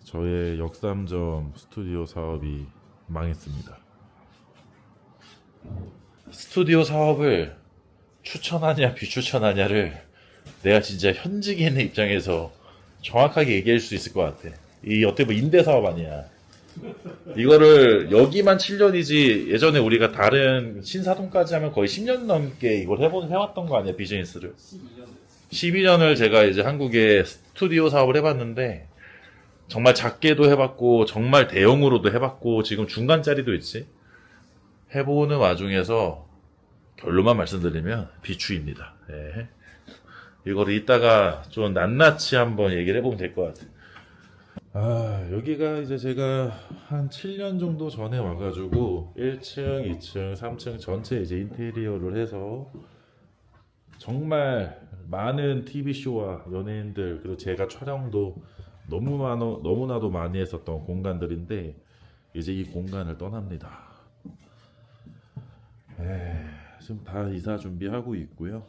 저의 역삼점 스튜디오 사업이 망했습니다. 스튜디오 사업을 추천하냐 비추천하냐를 내가 진짜 현직에 있는 입장에서 정확하게 얘기할 수 있을 것 같아. 이 어떻게 보면 임대 사업 아니야. 이거를 여기만 7년이지 예전에 우리가 다른 신사동까지 하면 거의 10년 넘게 이걸 해왔던 거 아니야, 비즈니스를. 12년을 제가 이제 한국에 스튜디오 사업을 해봤는데 정말 작게도 해봤고 정말 대형으로도 해봤고 지금 중간짜리도 있지. 해보는 와중에서 결론만 말씀드리면 비추입니다. 네. 이거를 이따가 좀 낱낱이 한번 얘기를 해보면 될 것 같아요. 여기가 이제 제가 한 7년 정도 전에 와가지고 1층, 2층, 3층 전체 이제 인테리어를 해서 정말 많은 TV쇼와 연예인들 그리고 제가 촬영도 너무나도 많이 했었던 공간들인데 이제 이 공간을 떠납니다. 지금 다 이사 준비하고 있고요.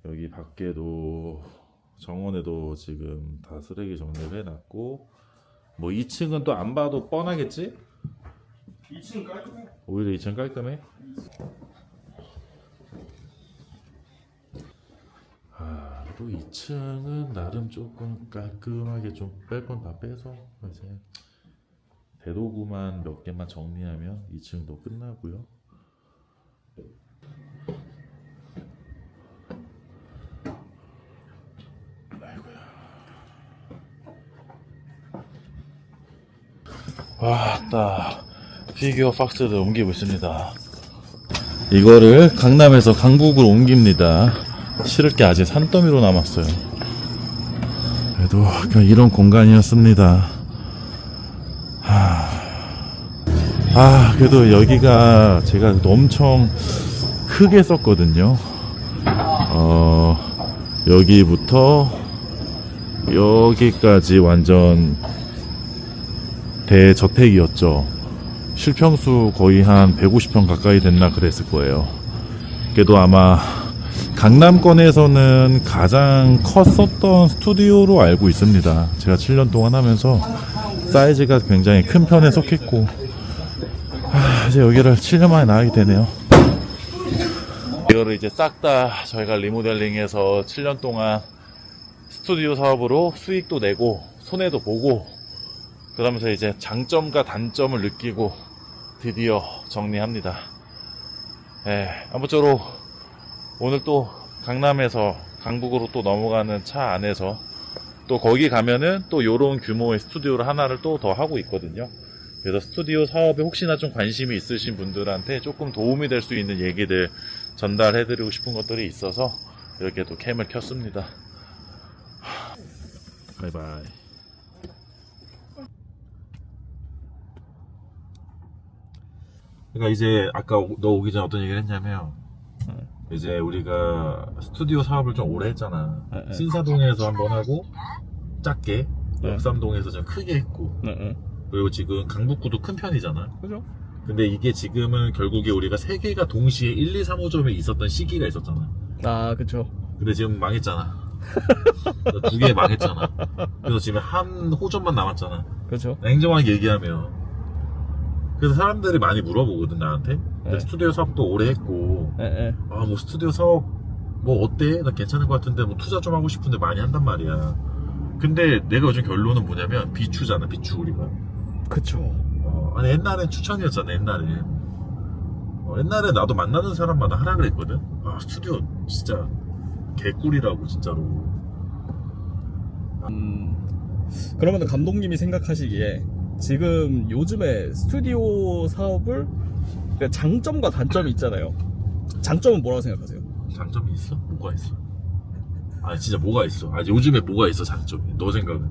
여기 밖에도 정원에도 지금 다 쓰레기 정리를 해놨고 뭐 2층은 또 안 봐도 뻔하겠지? 2층 깔끔해. 오히려 2층 깔끔해? 또 2층은 나름 조금 깔끔하게 좀 뺄 건 다 빼서 이제 대도구만 몇 개만 정리하면 2층도 끝나고요. 왔다. 피규어 박스를 옮기고 있습니다. 이거를 강남에서 강북으로 옮깁니다. 실을 게 아직 산더미로 남았어요. 그래도 이런 공간이었습니다. 그래도 여기가 제가 엄청 크게 썼거든요. 여기부터 여기까지 완전 대저택이었죠. 실평수 거의 한 150평 가까이 됐나 그랬을 거예요. 그래도 아마 강남권에서는 가장 컸었던 스튜디오로 알고 있습니다. 제가 7년 동안 하면서 사이즈가 굉장히 큰 편에 속했고 이제 여기를 7년 만에 나가게 되네요. 이거를 이제 싹 다 저희가 리모델링해서 7년 동안 스튜디오 사업으로 수익도 내고 손해도 보고 그러면서 이제 장점과 단점을 느끼고 드디어 정리합니다. 아무쪼록 오늘 또 강남에서 강북으로 또 넘어가는 차 안에서 또 거기 가면은 또 요런 규모의 스튜디오를 하나를 또 더 하고 있거든요. 그래서 스튜디오 사업에 혹시나 좀 관심이 있으신 분들한테 조금 도움이 될 수 있는 얘기들 전달해드리고 싶은 것들이 있어서 이렇게 또 캠을 켰습니다. 바이바이. 그러니까 이제 아까 너 오기 전에 어떤 얘기를 했냐면 이제 우리가 스튜디오 사업을 좀 오래 했잖아. 신사동에서 한번 하고 작게 역삼동에서 좀 크게 했고 그리고 지금 강북구도 큰 편이잖아. 그죠? 근데 이게 지금은 결국에 우리가 세 개가 동시에 1, 2, 3호점에 있었던 시기가 있었잖아. 그쵸. 근데 지금 망했잖아. 두 개 망했잖아. 그래서 지금 한 호점만 남았잖아. 그쵸. 냉정하게 얘기하면. 그래서 사람들이 많이 물어보거든 나한테. 스튜디오 사업도 오래 했고 뭐 스튜디오 사업 뭐 어때? 나 괜찮은 것 같은데 뭐 투자 좀 하고 싶은데 많이 한단 말이야. 근데 내가 요즘 결론은 뭐냐면 비추잖아. 비추 우리가. 그쵸. 아니 옛날엔 추천이었잖아. 옛날에 나도 만나는 사람마다 하라 그랬거든. 스튜디오 진짜 개꿀이라고 진짜로. 그러면 감독님이 생각하시기에 지금 요즘에 스튜디오 사업을 장점과 단점이 있잖아요. 장점은 뭐라고 생각하세요? 장점이 있어? 뭐가 있어? 진짜 뭐가 있어? 요즘에 뭐가 있어 장점이? 너 생각은?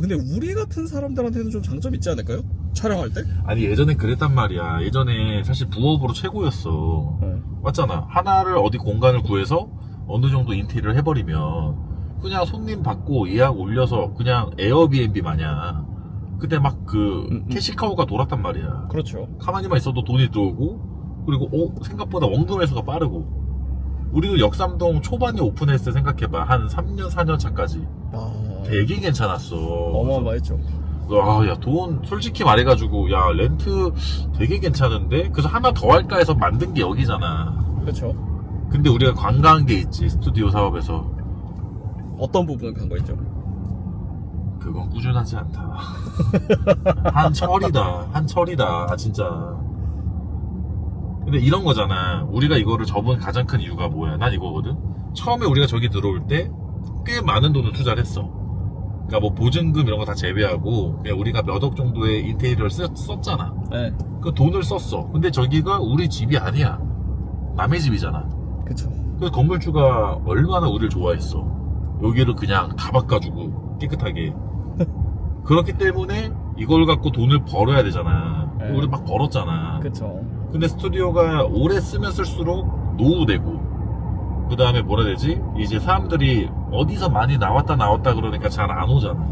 근데 우리 같은 사람들한테는 좀 장점이 있지 않을까요? 촬영할 때? 예전에 그랬단 말이야. 예전에 사실 부업으로 최고였어. 맞잖아. 하나를 어디 공간을 구해서 어느 정도 인테리어를 해버리면 그냥 손님 받고 예약 올려서 그냥 에어비앤비 마냥 그때 막 캐시카우가 돌았단 말이야. 그렇죠. 가만히만 있어도 돈이 들어오고 그리고 생각보다 원금 회수가 빠르고, 우리도 역삼동 초반에 오픈했을 때 생각해봐. 한 3년 4년 차까지 되게 괜찮았어. 어마어마했죠. 야, 돈 솔직히 말해가지고, 야, 렌트 되게 괜찮은데? 그래서 하나 더 할까 해서 만든 게 여기잖아. 그렇죠. 근데 우리가 관광한 게 있지, 스튜디오 사업에서. 어떤 부분을 간 거였죠? 그건 꾸준하지 않다. 한철이다, 진짜. 근데 이런 거잖아. 우리가 이거를 접은 가장 큰 이유가 뭐야? 난 이거거든? 처음에 우리가 저기 들어올 때 꽤 많은 돈을 투자를 했어. 그러니까 뭐 보증금 이런 거 다 제외하고 그냥 우리가 몇 억 정도의 인테리어를 썼잖아. 네. 그 돈을 썼어. 근데 저기가 우리 집이 아니야. 남의 집이잖아. 그쵸. 그 건물주가 얼마나 우리를 좋아했어. 여기를 그냥 다 바꿔주고 깨끗하게. 그렇기 때문에 이걸 갖고 돈을 벌어야 되잖아. 네. 우리 막 벌었잖아. 그쵸. 근데 스튜디오가 오래 쓰면 쓸수록 노후되고, 그 다음에 뭐라 해야 되지? 이제 사람들이 어디서 많이 나왔다 그러니까 잘 안 오잖아.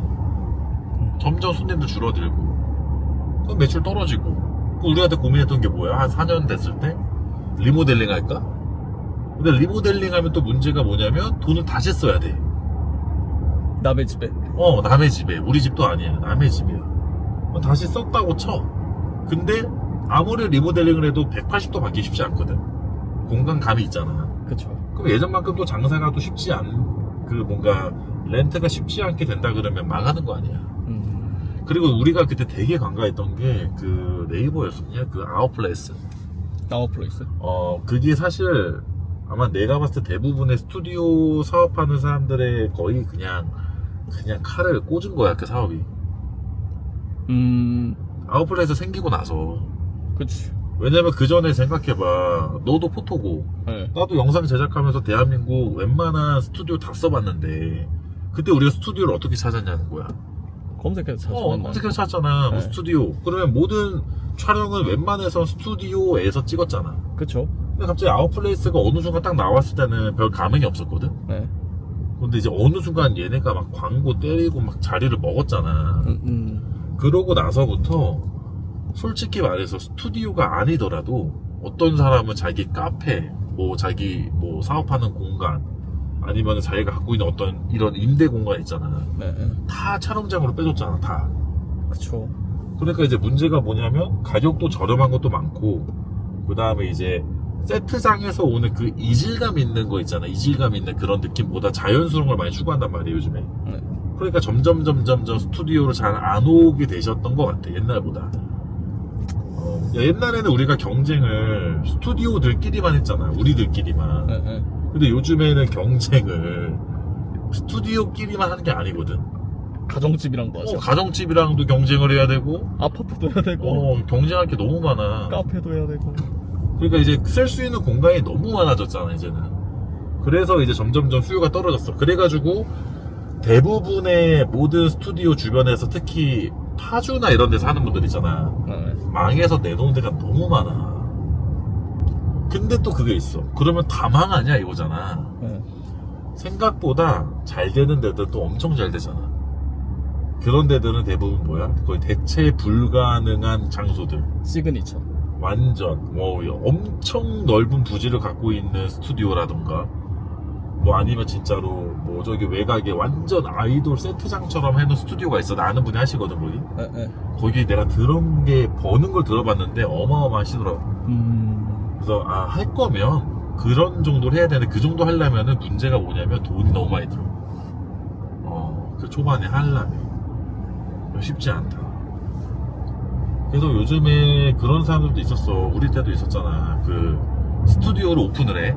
점점 손님도 줄어들고, 그럼 매출 떨어지고. 우리한테 고민했던 게 뭐야? 한 4년 됐을 때? 리모델링 할까? 근데 리모델링 하면 또 문제가 뭐냐면 돈을 다시 써야 돼. 남의 집에. 남의 집에. 우리 집도 아니야. 남의 집이야. 다시 썼다고 쳐. 근데 아무리 리모델링을 해도 180도 바뀌기 쉽지 않거든. 공간감이 있잖아. 그쵸. 그럼 예전만큼 또 장사가 또 뭔가 렌트가 쉽지 않게 된다 그러면 망하는 거 아니야. 그리고 우리가 그때 되게 관가했던 게 그 네이버였었냐? 그 아웃플레이스. 아웃플레이스? 그게 사실 아마 내가 봤을 때 대부분의 스튜디오 사업하는 사람들의 거의 그냥 칼을 꽂은 거야, 그 사업이. 아웃플레이스 생기고 나서. 그치. 왜냐면 그 전에 생각해봐. 너도 포토고, 네. 나도 영상 제작하면서 대한민국 웬만한 스튜디오 다 써봤는데, 그때 우리가 스튜디오를 어떻게 찾았냐는 거야. 검색해서 찾아봤나? 검색해서 찾았잖아. 뭐 네. 스튜디오. 그러면 모든 촬영은 웬만해서 스튜디오에서 찍었잖아. 그쵸. 근데 갑자기 아웃플레이스가 어느 순간 딱 나왔을 때는 별 감흥이 없었거든? 네. 근데 이제 어느 순간 얘네가 막 광고 때리고 막 자리를 먹었잖아. 그러고 나서부터 솔직히 말해서 스튜디오가 아니더라도 어떤 사람은 자기 카페, 자기 사업하는 공간, 아니면 자기가 갖고 있는 어떤 이런 임대 공간 있잖아. 네. 다 촬영장으로 빼줬잖아, 다. 그쵸. 그러니까 이제 문제가 뭐냐면 가격도 저렴한 것도 많고, 그 다음에 이제 세트장에서 오는 그 이질감 있는 거 있잖아. 이질감 있는 그런 느낌보다 자연스러운 걸 많이 추구한단 말이에요, 요즘에. 네. 그러니까 점점 스튜디오로 잘 안 오게 되셨던 것 같아, 옛날보다. 옛날에는 우리가 경쟁을 스튜디오들끼리만 했잖아, 우리들끼리만. 네. 근데 요즘에는 경쟁을 스튜디오끼리만 하는 게 아니거든. 가정집이랑도 하죠. 가정집이랑도 경쟁을 해야 되고, 아파트도 해야 되고, 경쟁할 게 너무 많아. 카페도 해야 되고. 그러니까 이제 쓸 수 있는 공간이 너무 많아졌잖아, 이제는. 그래서 이제 점점점 수요가 떨어졌어. 그래가지고 대부분의 모든 스튜디오 주변에서 특히 파주나 이런 데서 하는 분들 있잖아. 네. 망해서 내놓은 데가 너무 많아. 근데 또 그게 있어. 그러면 다 망하냐 이거잖아. 네. 생각보다 잘 되는 데들 또 엄청 잘 되잖아. 그런 데들은 대부분 뭐야? 거의 대체 불가능한 장소들. 시그니처. 완전 엄청 넓은 부지를 갖고 있는 스튜디오라던가, 아니면 진짜로 저기 외곽에 완전 아이돌 세트장처럼 해놓은 스튜디오가 있어. 나 아는 분이 하시거든, 거기. 네. 거기 내가 들은 게 버는 걸 들어봤는데 어마어마하시더라고. 그래서 할 거면 그런 정도를 해야 되는데, 그 정도 하려면은 문제가 뭐냐면 돈이 너무 많이 들어. 그 초반에 하려면 쉽지 않다. 그래서 요즘에 그런 사람들도 있었어. 우리 때도 있었잖아. 그 스튜디오를 오픈을 해.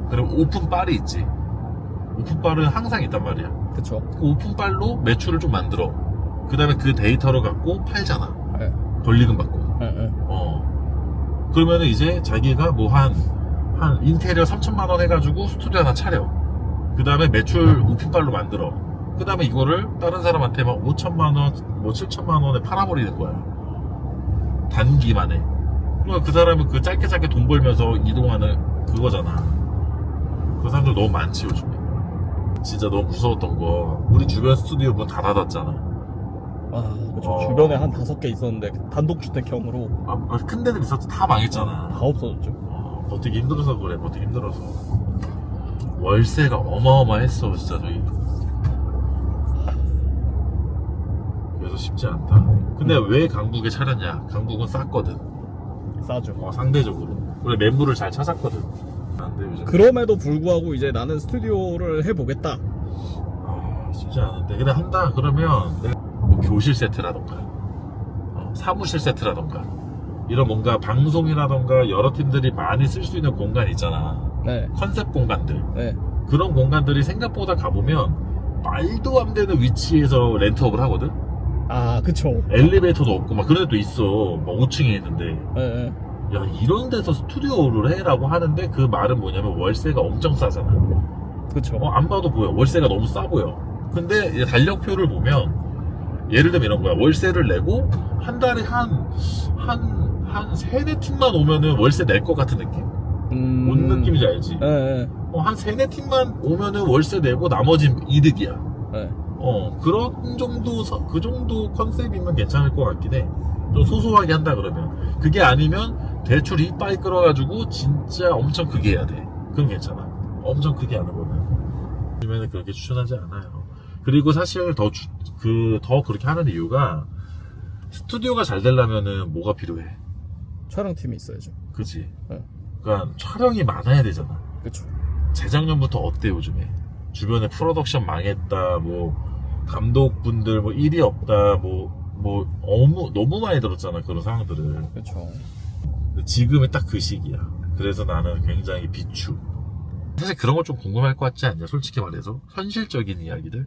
그럼 오픈빨이 있지. 오픈빨은 항상 있단 말이야. 그쵸. 그 오픈빨로 매출을 좀 만들어. 그 다음에 그 데이터를 갖고 팔잖아. 네. 권리금 받고. 네. 그러면은 이제 자기가 한 인테리어 3천만 원 해가지고 스튜디오 하나 차려. 그 다음에 매출 오픈빨로 만들어. 그 다음에 이거를 다른 사람한테 막 5천만 원, 7천만 원에 팔아버리는 거야. 단기만에. 그러니까 그 사람은 그 짧게 돈 벌면서 이동하는 그거잖아. 그 사람들 너무 많지, 요즘에. 진짜 너무 무서웠던 거. 우리 주변 스튜디오 문 다 닫았잖아. 그쵸. 주변에 한 5개 있었는데 단독주택형으로 큰 데들 있었지 다 망했잖아. 다 없어졌죠. 버티기 힘들어서 그래. 버티기 힘들어서. 월세가 어마어마했어 진짜 저기. 그래서 쉽지 않다. 근데 왜 강북에 차렸냐? 강북은 쌌거든. 싸죠. 상대적으로. 우리 매물을 잘 찾았거든. 안돼 요즘. 그럼에도 불구하고 이제 나는 스튜디오를 해보겠다. 쉽지 않은데. 근데 한다 그러면 내가 뭐 교실 세트라던가 사무실 세트라던가 이런 뭔가 방송이라던가 여러 팀들이 많이 쓸 수 있는 공간 있잖아. 네. 컨셉 공간들. 네. 그런 공간들이 생각보다 가보면 말도 안 되는 위치에서 렌트업을 하거든. 그쵸. 엘리베이터도 없고 막 그런 데도 있어. 막 5층에 있는데 네. 야 이런 데서 스튜디오를 해라고 하는데 그 말은 뭐냐면 월세가 엄청 싸잖아. 그쵸. 안 봐도 보여. 월세가 너무 싸 보여. 근데 이제 달력표를 보면 예를 들면 이런 거야. 월세를 내고 한 달에 한 3-4팀만 오면은 월세 낼 것 같은 느낌? 뭔 느낌인지 알지? 네. 한 3-4팀만 오면은 월세 내고 나머지 이득이야. 네. 그런 정도, 그 정도 컨셉이면 괜찮을 것 같긴 해. 좀 소소하게 한다 그러면. 그게 아니면 대출 이빠이 끌어가지고 진짜 엄청 크게 해야 돼. 그건 괜찮아. 엄청 크게 하는 거는. 요즘에는 그렇게 추천하지 않아요. 그리고 사실 더 그렇게 하는 이유가 스튜디오가 잘 되려면은 뭐가 필요해? 촬영팀이 있어야죠. 그치? 네. 그러니까 촬영이 많아야 되잖아. 그쵸. 재작년부터 어때 요즘에? 주변에 프로덕션 망했다, 뭐 감독분들 뭐 일이 없다, 너무 많이 들었잖아 그런 상황들을. 그쵸. 지금이 딱 그 시기야. 그래서 나는 굉장히 비추. 사실 그런 거 좀 궁금할 것 같지 않냐? 솔직히 말해서 현실적인 이야기들.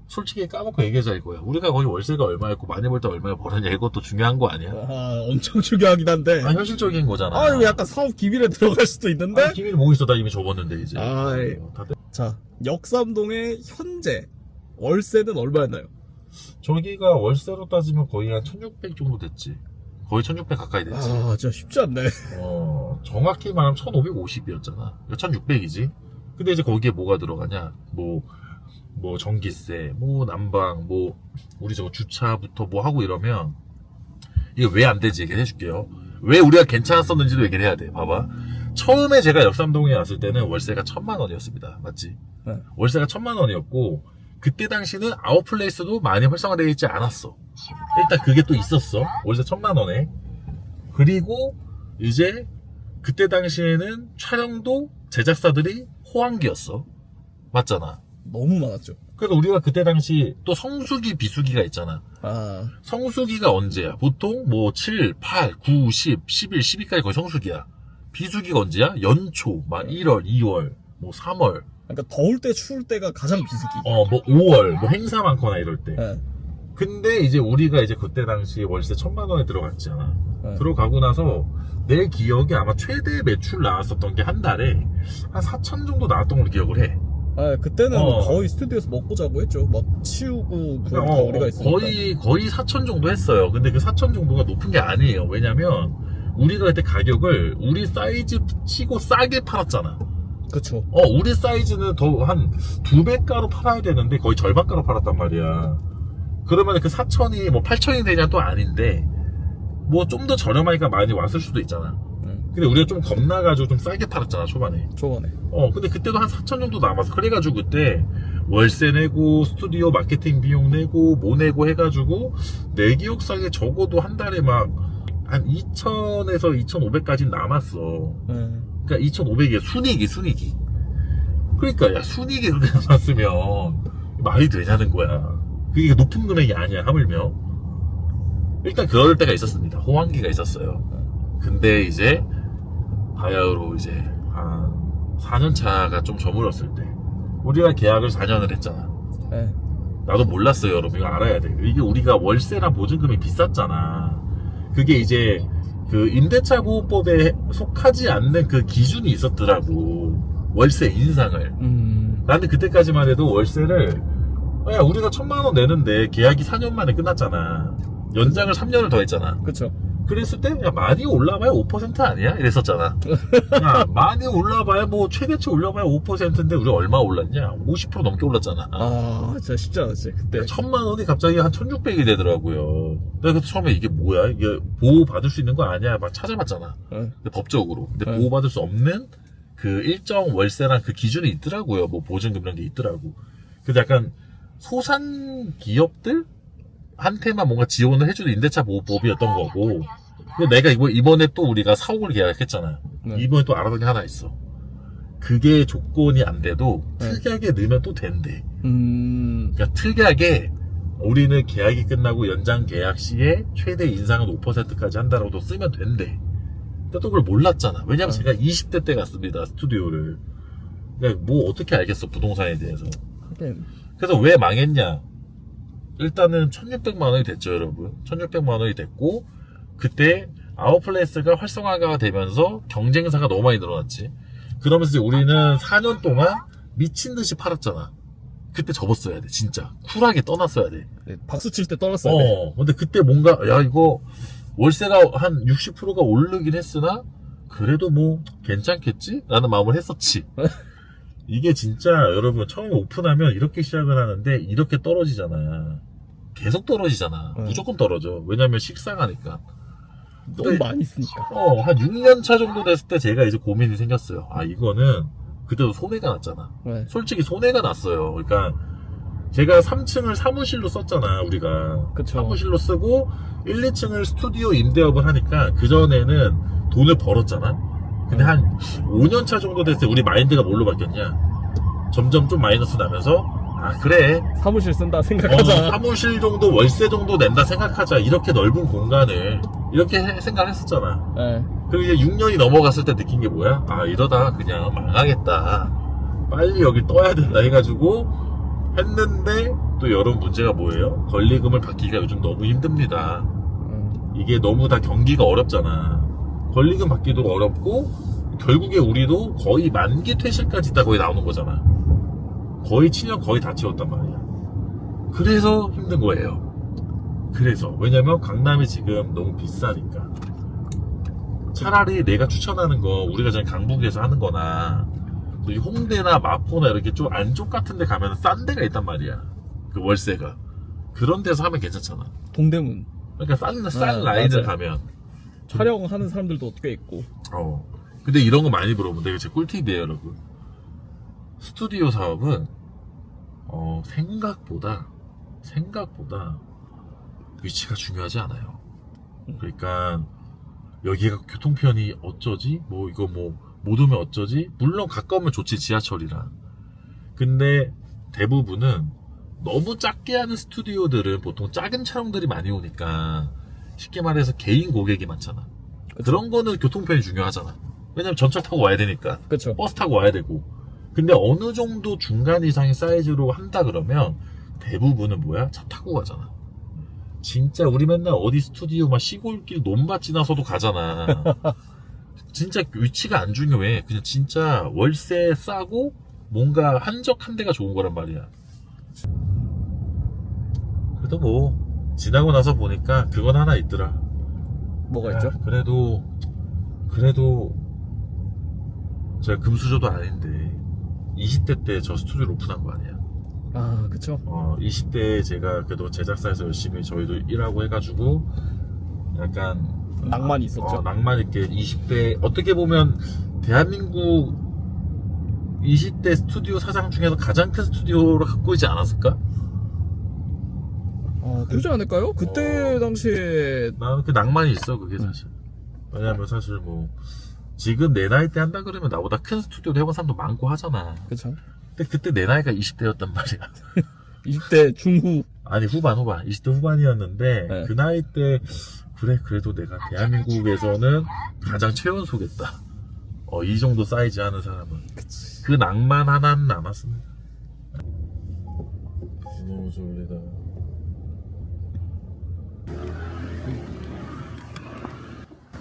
솔직히 까먹고 얘기하자 이거야. 우리가 거기 월세가 얼마였고 많이 벌 때 얼마나 벌었냐 이것도 중요한 거 아니야? 엄청 중요하긴 한데. 현실적인 거잖아. 이거 약간 사업 기밀에 들어갈 수도 있는데. 기밀이 뭐 있어? 나 이미 접었는데 이제. 다들. 자, 역삼동의 현재 월세는 얼마였나요? 저기가 월세로 따지면 거의 한 1600 정도 됐지. 거의 1600 가까이 됐지. 진짜 쉽지 않네. 정확히 말하면 1550이었잖아. 1600이지. 근데 이제 거기에 뭐가 들어가냐? 뭐 전기세, 난방, 우리 저거 주차부터 하고 이러면 이게 왜 안 되지 얘기를 해줄게요. 왜 우리가 괜찮았었는지도 얘기를 해야 돼. 봐봐. 처음에 제가 역삼동에 왔을 때는 월세가 1000만원이었습니다. 맞지? 네. 월세가 1000만원이었고 그때 당시는 아웃플레이스도 많이 활성화되어 있지 않았어. 일단 그게 또 있었어. 월세 1000만원에. 그리고 이제 그때 당시에는 촬영도 제작사들이 호황기였어. 맞잖아. 너무 많았죠. 그래서 우리가 그때 당시 또 성수기, 비수기가 있잖아. 성수기가 언제야? 보통 7, 8, 9, 10, 11, 12까지 거의 성수기야. 비수기가 언제야? 연초, 1월, 2월, 3월. 그러니까 더울 때 추울 때가 가장 비수기. 5월, 행사 많거나 이럴 때. 네. 근데 이제 우리가 이제 그때 당시 월세 1000만원에 들어갔잖아. 네. 들어가고 나서 내 기억에 아마 최대 매출 나왔었던 게 한 달에 한 4천 정도 나왔던 걸로 기억을 해. 그때는 거의 스튜디오에서 먹고 자고 했죠. 막 치우고 그런 다 우리가 있으니까. 거의 4천 정도 했어요. 근데 그 4천 정도가 높은 게 아니에요. 왜냐면 우리가 그때 가격을 우리 사이즈 치고 싸게 팔았잖아. 그쵸. 우리 사이즈는 더 한 2배가로 팔아야 되는데 거의 절반가로 팔았단 말이야. 그러면 그 4천이 8천이 되냐 또 아닌데 좀 더 저렴하니까 많이 왔을 수도 있잖아. 근데 우리가 좀 겁나가지고 좀 싸게 팔았잖아 초반에. 근데 그때도 한 4천 정도 남았어. 그래가지고 그때 월세 내고 스튜디오 마케팅 비용 내고 내고 해가지고 내 기억상에 적어도 한 달에 한 2천에서 2,500까지 남았어. 그러니까 2,500이야. 순이익이. 그러니까 야 순이익이 그렇게 남았으면 말이 되냐는 거야. 그게 높은 금액이 아니야 하물며. 일단 그럴 때가 있었습니다. 호황기가 있었어요. 근데 이제 바야흐로 이제 한 4년 차가 좀 저물었을 때 우리가 계약을 4년을 했잖아. 네. 나도 몰랐어요. 여러분 이거 알아야 돼. 이게 우리가 월세랑 보증금이 비쌌잖아. 그게 이제 그 임대차 보호법에 속하지 않는 그 기준이 있었더라고. 월세 인상을. 나는 그때까지만 해도 월세를 우리가 1000만원 내는데 계약이 4년 만에 끝났잖아. 연장을 3년을 더 했잖아. 그쵸. 그랬을 때 야, 많이 올라봐야 5% 아니야? 이랬었잖아. 야, 많이 올라봐야 뭐 최대치 올라봐야 5%인데 우리 얼마 올랐냐? 50% 넘게 올랐잖아. 아, 진짜 쉽지 않았지 그때. 1,000만 원이 갑자기 한 1,600이 되더라고요. 내가 그때 처음에 이게 뭐야? 이게 보호받을 수 있는 거 아니야? 막 찾아봤잖아. 근데 법적으로. 근데 네. 보호받을 수 없는 그 일정 월세랑 그 기준이 있더라고요. 뭐 보증금 이런 게 있더라고. 그래서 약간 소상 기업들 한테만 뭔가 지원을 해주는 임대차 보호법이었던 거고. 근데 내가 이번에 또 우리가 사옥을 계약했잖아. 네. 이번에 또 알아본 게 하나 있어. 그게 조건이 안 돼도 네. 특약에 넣으면 또 된대. 그러니까 특약에 우리는 계약이 끝나고 연장 계약 시에 최대 인상은 5%까지 한다라고도 쓰면 된대. 근데 또 그걸 몰랐잖아. 왜냐면 제가 20대 때 갔습니다, 스튜디오를. 그러니까 뭐 어떻게 알겠어, 부동산에 대해서. 하긴. 그래서 왜 망했냐? 일단은 1,600만 원이 됐죠, 여러분. 1,600만 원이 됐고, 그때 아웃플레이스가 활성화가 되면서 경쟁사가 너무 많이 늘어났지. 그러면서 이제 우리는 4년 동안 미친 듯이 팔았잖아. 그때 접었어야 돼, 진짜. 쿨하게 떠났어야 돼. 네, 박수 칠 때 떨었어야 돼. 근데 그때 뭔가, 야, 이거 월세가 한 60%가 오르긴 했으나, 그래도 뭐, 괜찮겠지? 라는 마음을 했었지. 이게 진짜 여러분 처음에 오픈하면 이렇게 시작을 하는데 이렇게 떨어지잖아. 계속 떨어지잖아. 무조건 떨어져. 왜냐면 식상하니까. 너무 많이 쓰니까. 한 6년 차 정도 됐을 때 제가 이제 고민이 생겼어요. 아, 이거는 그때도 손해가 났잖아. 네. 솔직히 손해가 났어요. 그러니까 제가 3층을 사무실로 썼잖아, 우리가. 그쵸. 사무실로 쓰고 1, 2층을 스튜디오 임대업을 하니까 그전에는 돈을 벌었잖아. 근데 한 5년 차 정도 됐을 때 우리 마인드가 뭘로 바뀌었냐? 점점 좀 마이너스 나면서 아, 그래. 사무실 쓴다 생각하자. 사무실 정도 월세 정도 낸다 생각하자. 이렇게 넓은 공간을 이렇게 생각했었잖아. 네. 그리고 이제 6년이 넘어갔을 때 느낀 게 뭐야? 아, 이러다 그냥 망하겠다. 빨리 여기 떠야 된다 해가지고 했는데 또 여러분 문제가 뭐예요? 권리금을 받기가 요즘 너무 힘듭니다. 이게 너무 다 경기가 어렵잖아. 권리금 받기도 어렵고 결국에 우리도 거의 만기 퇴실까지 있다 거의 나오는 거잖아. 거의 7년 거의 다 채웠단 말이야. 그래서 힘든 거예요. 그래서 왜냐면 강남이 지금 너무 비싸니까. 차라리 내가 추천하는 거 우리가 전에 강북에서 하는 거나 이 홍대나 마포나 이렇게 좀 안쪽 같은 데 가면 싼 데가 있단 말이야. 그 월세가. 그런 데서 하면 괜찮잖아. 동대문. 그러니까 싼 라인을 맞아요. 가면. 촬영하는 사람들도 꽤 있고. 근데 이런 거 많이 물어보는데 이거 제 꿀팁이에요, 여러분. 스튜디오 사업은 생각보다 위치가 중요하지 않아요. 그러니까 여기가 교통편이 어쩌지? 뭐 이거 뭐 못 오면 어쩌지? 물론 가까우면 좋지, 지하철이랑. 근데 대부분은 너무 작게 하는 스튜디오들은 보통 작은 촬영들이 많이 오니까 쉽게 말해서 개인 고객이 많잖아. 그쵸. 그런 거는 교통편이 중요하잖아. 왜냐면 전철 타고 와야 되니까. 그쵸. 버스 타고 와야 되고. 근데 어느 정도 중간 이상의 사이즈로 한다 그러면 대부분은 뭐야? 차 타고 가잖아. 진짜 우리 맨날 어디 스튜디오 막 시골길 논밭 지나서도 가잖아. 진짜 위치가 안 중요해. 그냥 진짜 월세 싸고 뭔가 한적한 데가 좋은 거란 말이야. 그래도 뭐 지나고 나서 보니까 그건 하나 있더라. 뭐가 있죠? 그래도 제가 금수저도 아닌데 20대 때 저 스튜디오를 오픈한 거 아니야. 아, 그쵸. 20대에 제가 그래도 제작사에서 열심히 저희도 일하고 해가지고 약간 낭만이 있었죠. 낭만 있게 20대 어떻게 보면 대한민국 20대 스튜디오 사장 중에서 가장 큰 스튜디오를 갖고 있지 않았을까? 그러지 않을까요? 그때 당시에 나는 그 낭만이 있어, 그게 사실. 왜냐면 사실 뭐 지금 내 나이 때 한다 그러면 나보다 큰 스튜디오도 해본 사람도 많고 하잖아. 그쵸. 근데 그때 내 나이가 20대였단 말이야. 20대 중후. 아니 후반 20대 후반이었는데 네. 그 나이 때 그래도 내가 대한민국에서는 가장 최연소겠다. 이 정도 사이즈 하는 사람은. 그치. 그 낭만 하나는 남았습니다. 너무 졸리다.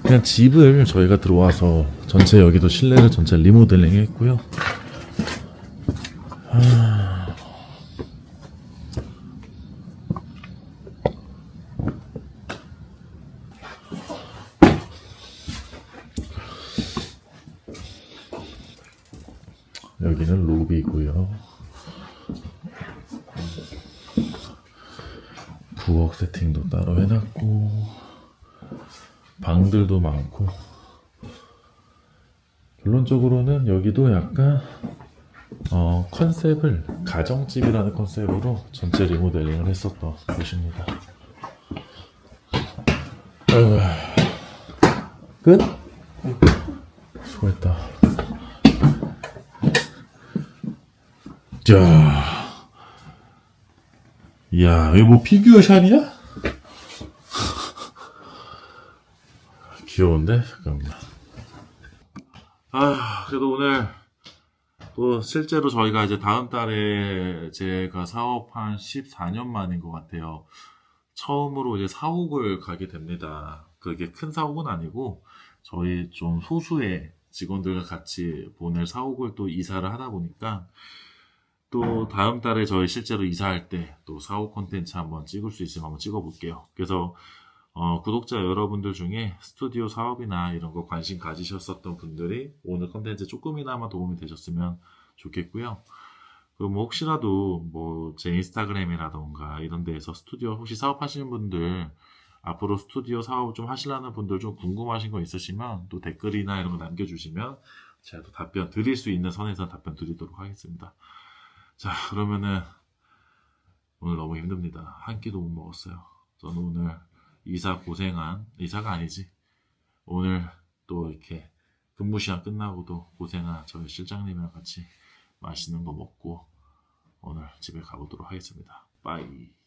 그냥 집을 저희가 들어와서 전체 여기도 실내를 전체 리모델링 했고요. 세팅도 따로 해놨고 방들도 많고 결론적으로는 여기도 약간 컨셉을 가정집이라는 컨셉으로 전체 리모델링을 했었던 곳입니다. 아이고, 끝? 수고했다. 자, 이야, 이거 뭐 피규어샵이야? 귀여운데? 잠깐만. 그래도 오늘 또 실제로 저희가 이제 다음 달에 제가 사업한 14년 만인 것 같아요. 처음으로 이제 사옥을 가게 됩니다. 그게 큰 사옥은 아니고 저희 좀 소수의 직원들과 같이 보낼 사옥을 또 이사를 하다 보니까 또 다음 달에 저희 실제로 이사할 때 또 사옥 콘텐츠 한번 찍을 수 있으면 한번 찍어볼게요. 그래서 구독자 여러분들 중에 스튜디오 사업이나 이런 거 관심 가지셨었던 분들이 오늘 콘텐츠 조금이나마 도움이 되셨으면 좋겠고요. 그럼 뭐 혹시라도 뭐 제 인스타그램이라던가 이런 데에서 스튜디오 혹시 사업하시는 분들 앞으로 스튜디오 사업 좀 하시려는 분들 좀 궁금하신 거 있으시면 또 댓글이나 이런 거 남겨주시면 제가 또 답변 드릴 수 있는 선에서 답변 드리도록 하겠습니다. 자, 그러면은 오늘 너무 힘듭니다. 한 끼도 못 먹었어요. 저는 오늘 이사가 아니지. 오늘 또 이렇게 근무 시간 끝나고도 고생한 저희 실장님이랑 같이 맛있는 거 먹고 오늘 집에 가보도록 하겠습니다. 빠이.